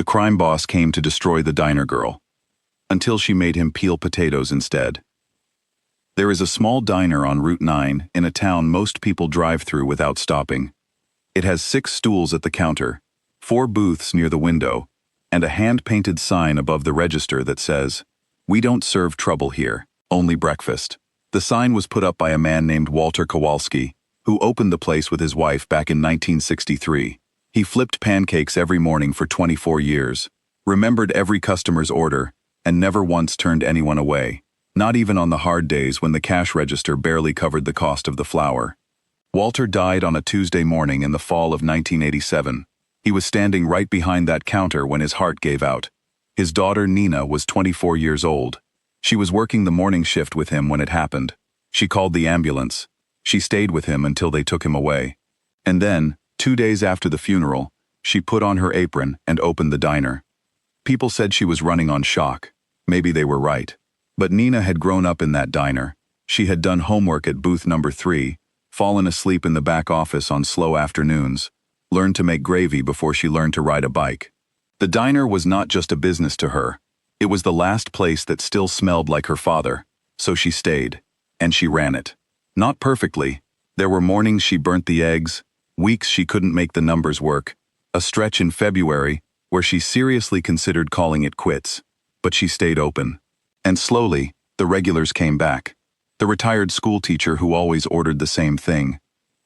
crime boss came to destroy the diner girl, until she made him peel potatoes instead. There is a small diner on Route 9 in a town most people drive through without stopping. It has 6 stools at the counter, 4 booths near the window, and a hand-painted sign above the register that says, "We don't serve trouble here, only breakfast." The sign was put up by a man named Walter Kowalski, who opened the place with his wife back in 1963. He flipped pancakes every morning for 24 years, remembered every customer's order, and never once turned anyone away, not even on the hard days when the cash register barely covered the cost of the flour. Walter died on a Tuesday morning in the fall of 1987. He was standing right behind that counter when his heart gave out. His daughter Nina was 24 years old. She was working the morning shift with him when it happened. She called the ambulance. She stayed with him until they took him away. And then, 2 days after the funeral, she put on her apron and opened the diner. People said she was running on shock. Maybe they were right. But Nina had grown up in that diner. She had done homework at booth number 3, fallen asleep in the back office on slow afternoons, learned to make gravy before she learned to ride a bike. The diner was not just a business to her. It was the last place that still smelled like her father, so she stayed, and she ran it. Not perfectly. There were mornings she burnt the eggs, weeks she couldn't make the numbers work, a stretch in February where she seriously considered calling it quits, but she stayed open. And slowly, the regulars came back. The retired school teacher who always ordered the same thing,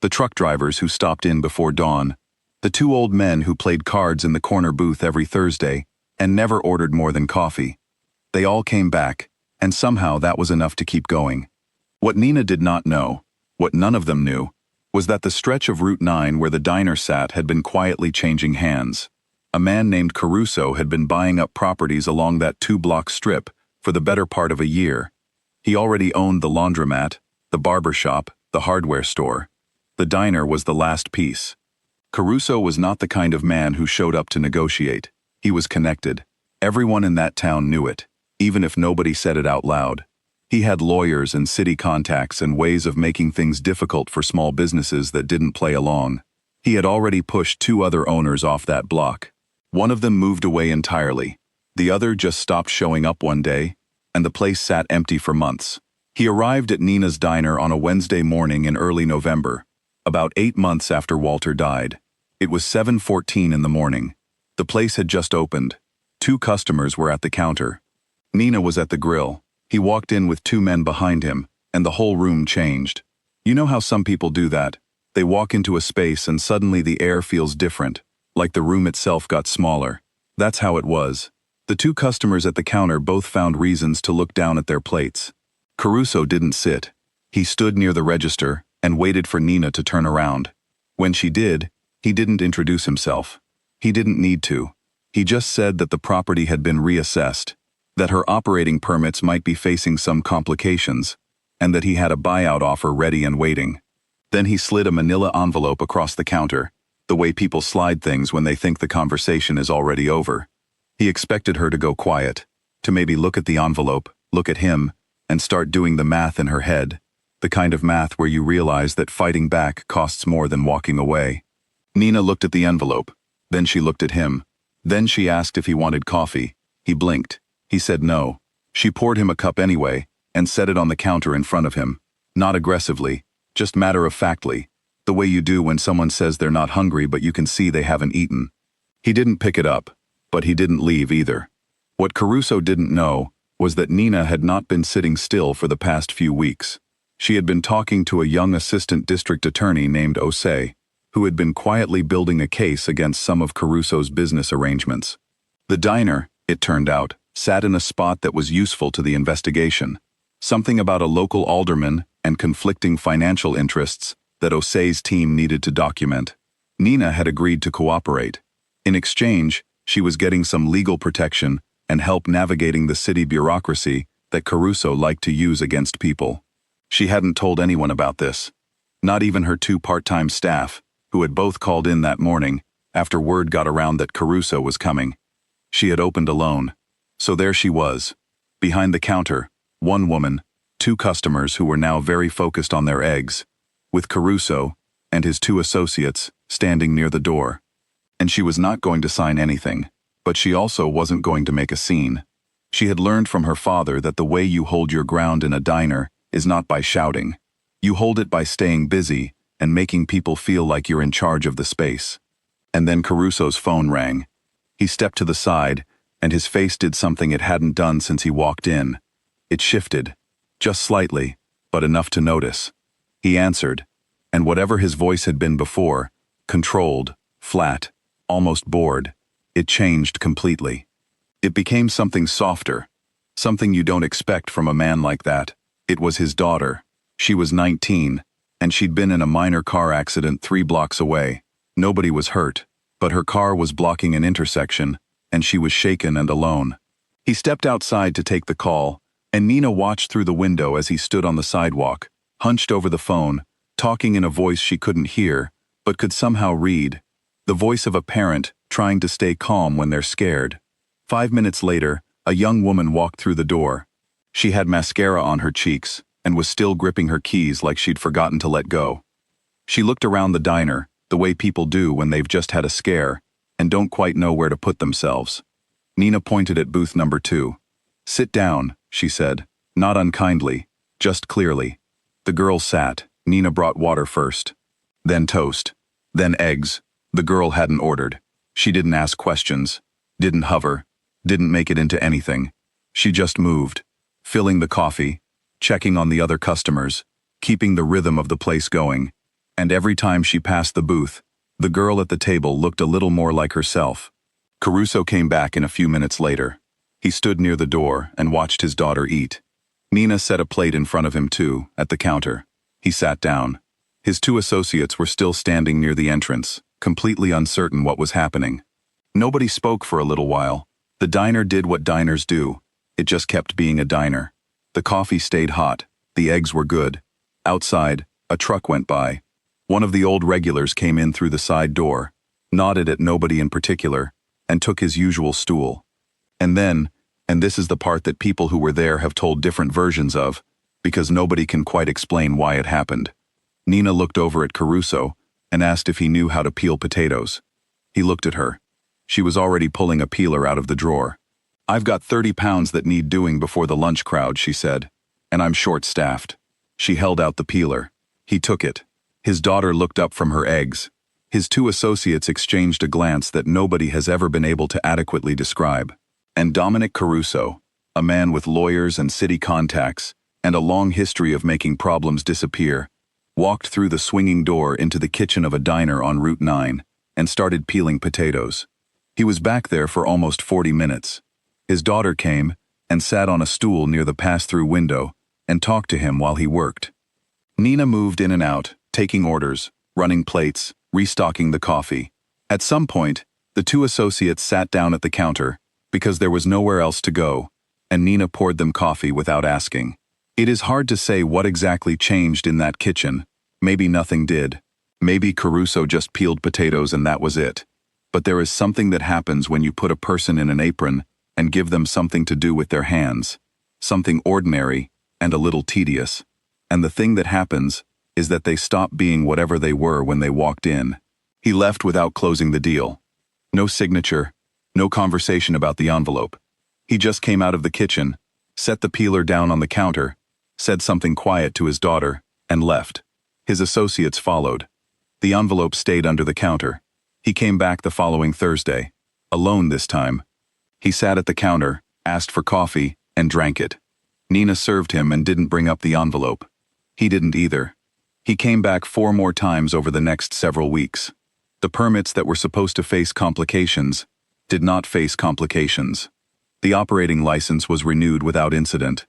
the truck drivers who stopped in before dawn, the 2 old men who played cards in the corner booth every Thursday and never ordered more than coffee. They all came back, and somehow that was enough to keep going. What Nina did not know, what none of them knew, was that the stretch of Route 9 where the diner sat had been quietly changing hands. A man named Caruso had been buying up properties along that 2-block strip for the better part of a year. He already owned the laundromat, the barber shop, the hardware store. The diner was the last piece. Caruso was not the kind of man who showed up to negotiate. He was connected. Everyone in that town knew it, even if nobody said it out loud. He had lawyers and city contacts and ways of making things difficult for small businesses that didn't play along. He had already pushed 2 other owners off that block. One of them moved away entirely. The other just stopped showing up one day, and the place sat empty for months. He arrived at Nina's diner on a Wednesday morning in early November, about 8 months after Walter died. It was 7:14 in the morning. The place had just opened. 2 customers were at the counter. Nina was at the grill. He walked in with 2 men behind him, and the whole room changed. You know how some people do that? They walk into a space and suddenly the air feels different, like the room itself got smaller. That's how it was. The 2 customers at the counter both found reasons to look down at their plates. Caruso didn't sit. He stood near the register and waited for Nina to turn around. When she did, he didn't introduce himself. He didn't need to. He just said that the property had been reassessed, that her operating permits might be facing some complications, and that he had a buyout offer ready and waiting. Then he slid a manila envelope across the counter, the way people slide things when they think the conversation is already over. He expected her to go quiet, to maybe look at the envelope, look at him, and start doing the math in her head, the kind of math where you realize that fighting back costs more than walking away. Nina looked at the envelope, then she looked at him. Then she asked if he wanted coffee. He blinked. He said no. She poured him a cup anyway, and set it on the counter in front of him. Not aggressively, just matter-of-factly, the way you do when someone says they're not hungry but you can see they haven't eaten. He didn't pick it up, but he didn't leave either. What Caruso didn't know was that Nina had not been sitting still for the past few weeks. She had been talking to a young assistant district attorney named Osei, who had been quietly building a case against some of Caruso's business arrangements. The diner, it turned out, sat in a spot that was useful to the investigation. Something about a local alderman and conflicting financial interests that Osei's team needed to document. Nina had agreed to cooperate. In exchange, she was getting some legal protection and help navigating the city bureaucracy that Caruso liked to use against people. She hadn't told anyone about this. Not even her 2 part-time staff, who had both called in that morning after word got around that Caruso was coming. She had opened alone. So there she was, behind the counter, 1 woman, 2 customers who were now very focused on their eggs, with Caruso and his 2 associates standing near the door. And she was not going to sign anything, But she also wasn't going to make a scene. She had learned from her father that the way you hold your ground in a diner is not by shouting. You hold it by staying busy and making people feel like you're in charge of the space. And then Caruso's phone rang. He stepped to the side, and his face did something it hadn't done since he walked in. It shifted, just slightly, but enough to notice. He answered, and whatever his voice had been before, controlled, flat, almost bored, it changed completely. It became something softer, something you don't expect from a man like that. It was his daughter. She was 19, and she'd been in a minor car accident 3 blocks away. Nobody was hurt, but her car was blocking an intersection, and she was shaken and alone. He stepped outside to take the call, and Nina watched through the window as he stood on the sidewalk, hunched over the phone, talking in a voice she couldn't hear, but could somehow read. The voice of a parent trying to stay calm when they're scared. 5 minutes later, a young woman walked through the door. She had mascara on her cheeks and was still gripping her keys like she'd forgotten to let go. She looked around the diner, the way people do when they've just had a scare and don't quite know where to put themselves. Nina pointed at booth number 2. "Sit down," she said, not unkindly, just clearly. The girl sat. Nina brought water first. Then toast. Then eggs. The girl hadn't ordered. She didn't ask questions. Didn't hover. Didn't make it into anything. She just moved, filling the coffee, checking on the other customers, keeping the rhythm of the place going. And every time she passed the booth, the girl at the table looked a little more like herself. Caruso came back in a few minutes later. He stood near the door and watched his daughter eat. Nina set a plate in front of him too, at the counter. He sat down. His 2 associates were still standing near the entrance, completely uncertain what was happening. Nobody spoke for a little while. The diner did what diners do. It just kept being a diner. The coffee stayed hot. The eggs were good. Outside, a truck went by. One of the old regulars came in through the side door, nodded at nobody in particular, and took his usual stool. And then, and this is the part that people who were there have told different versions of, because nobody can quite explain why it happened. Nina looked over at Caruso and asked if he knew how to peel potatoes. He looked at her. She was already pulling a peeler out of the drawer. "I've got 30 pounds that need doing before the lunch crowd," she said, "and I'm short-staffed." She held out the peeler. He took it. His daughter looked up from her eggs. His 2 associates exchanged a glance that nobody has ever been able to adequately describe. And Dominic Caruso, a man with lawyers and city contacts, and a long history of making problems disappear, walked through the swinging door into the kitchen of a diner on Route 9 and started peeling potatoes. He was back there for almost 40 minutes. His daughter came and sat on a stool near the pass-through window and talked to him while he worked. Nina moved in and out, taking orders, running plates, restocking the coffee. At some point, the 2 associates sat down at the counter because there was nowhere else to go, and Nina poured them coffee without asking. It is hard to say what exactly changed in that kitchen. Maybe nothing did. Maybe Caruso just peeled potatoes and that was it. But there is something that happens when you put a person in an apron and give them something to do with their hands. Something ordinary and a little tedious. And the thing that happens is that they stop being whatever they were when they walked in. He left without closing the deal. No signature, no conversation about the envelope. He just came out of the kitchen, set the peeler down on the counter, said something quiet to his daughter, and left. His associates followed. The envelope stayed under the counter. He came back the following Thursday, alone this time. He sat at the counter, asked for coffee, and drank it. Nina served him and didn't bring up the envelope. He didn't either. He came back 4 more times over the next several weeks. The permits that were supposed to face complications did not face complications. The operating license was renewed without incident.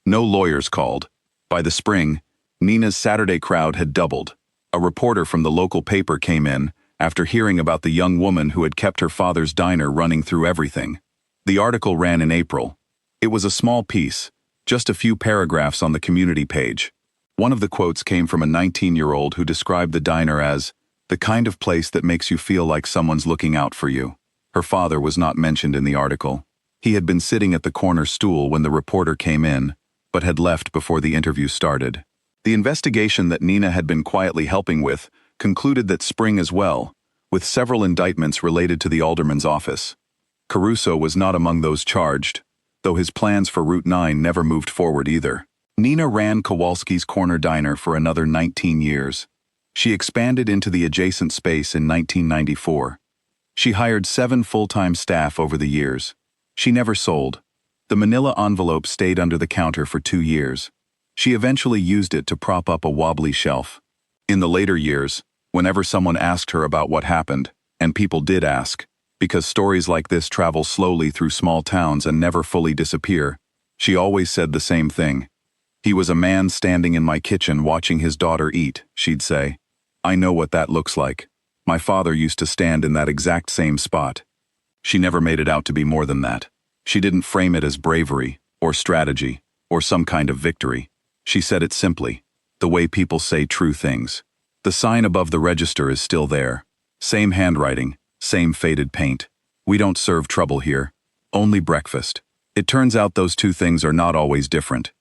No lawyers called. By the spring, Nina's Saturday crowd had doubled. A reporter from the local paper came in after hearing about the young woman who had kept her father's diner running through everything. The article ran in April. It was a small piece, just a few paragraphs on the community page. One of the quotes came from a 19-year-old who described the diner as the kind of place that makes you feel like someone's looking out for you. Her father was not mentioned in the article. He had been sitting at the corner stool when the reporter came in, but had left before the interview started. The investigation that Nina had been quietly helping with concluded that spring as well, with several indictments related to the alderman's office. Caruso was not among those charged, though his plans for Route 9 never moved forward either. Nina ran Kowalski's Corner Diner for another 19 years. She expanded into the adjacent space in 1994. She hired 7 full-time staff over the years. She never sold. The manila envelope stayed under the counter for 2 years. She eventually used it to prop up a wobbly shelf. In the later years, whenever someone asked her about what happened, and people did ask, because stories like this travel slowly through small towns and never fully disappear, she always said the same thing. "He was a man standing in my kitchen watching his daughter eat," she'd say. "I know what that looks like. My father used to stand in that exact same spot." She never made it out to be more than that. She didn't frame it as bravery, or strategy, or some kind of victory. She said it simply, the way people say true things. The sign above the register is still there. Same handwriting, same faded paint. "We don't serve trouble here. Only breakfast." It turns out those two things are not always different.